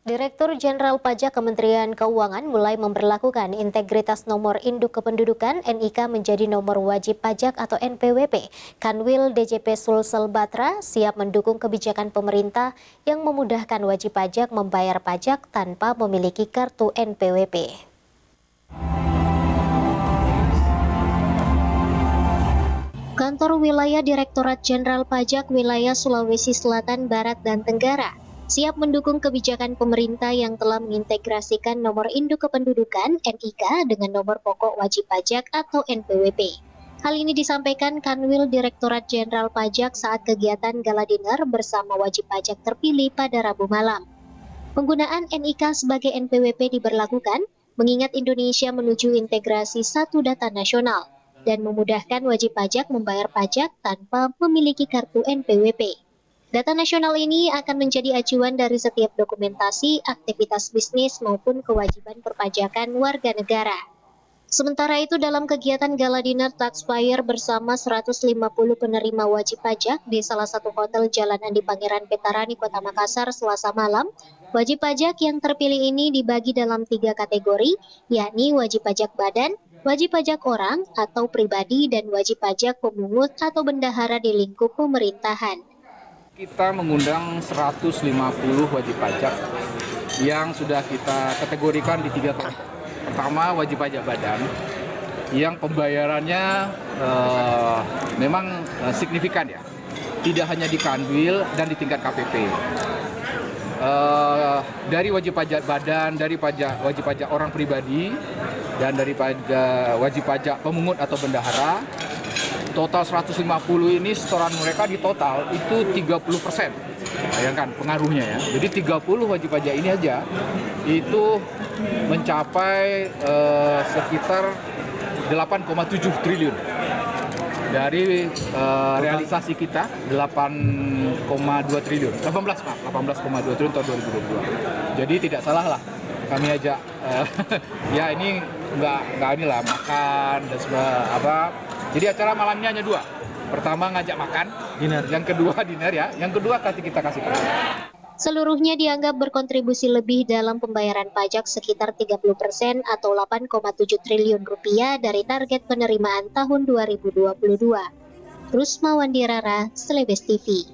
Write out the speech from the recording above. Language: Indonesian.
Direktur Jenderal Pajak Kementerian Keuangan mulai memberlakukan integritas nomor induk kependudukan (NIK) menjadi nomor wajib pajak atau NPWP. Kanwil DJP Sulsel Batra siap mendukung kebijakan pemerintah yang memudahkan wajib pajak membayar pajak tanpa memiliki kartu NPWP. Kantor Wilayah Direktorat Jenderal Pajak Wilayah Sulawesi Selatan, Barat, dan Tenggara siap mendukung kebijakan pemerintah yang telah mengintegrasikan nomor induk kependudukan (NIK) dengan nomor pokok wajib pajak atau NPWP. Hal ini disampaikan Kanwil Direktorat Jenderal Pajak saat kegiatan gala dinner bersama wajib pajak terpilih pada Rabu malam. Penggunaan NIK sebagai NPWP diberlakukan mengingat Indonesia menuju integrasi satu data nasional dan memudahkan wajib pajak membayar pajak tanpa memiliki kartu NPWP. Data nasional ini akan menjadi acuan dari setiap dokumentasi, aktivitas bisnis maupun kewajiban perpajakan warga negara. Sementara itu, dalam kegiatan gala dinner Taxpayer bersama 150 penerima wajib pajak di salah satu hotel Jalan Andi Pangeran Petarani, Kota Makassar, Selasa malam, wajib pajak yang terpilih ini dibagi dalam 3 kategori, yakni wajib pajak badan, wajib pajak orang atau pribadi, dan wajib pajak pemungut atau bendahara di lingkup pemerintahan. Kita mengundang 150 wajib pajak yang sudah kita kategorikan di 3 kelompok. Pertama, wajib pajak badan yang pembayarannya memang signifikan ya, tidak hanya di Kanwil dan di tingkat KPP. Dari wajib pajak badan, dari wajib pajak orang pribadi, dan dari wajib pajak pemungut atau bendahara, total 150 ini setoran mereka di total itu 30%. Bayangkan pengaruhnya ya. Jadi 30 wajib pajak ini aja itu mencapai sekitar 8,7 triliun. Dari realisasi kita 8,2 triliun. 18,2 triliun tahun 2022. Jadi tidak salah lah kami ajak ya ini nggak inilah makan dan apa. Jadi acara malamnya hanya 2. Pertama ngajak makan, dinner. Yang kedua dinner ya. Yang kedua kita kasih pajak. Seluruhnya dianggap berkontribusi lebih dalam pembayaran pajak sekitar 30% atau 8,7 triliun rupiah dari target penerimaan tahun 2022. Rusma Wandirara, Celebes TV.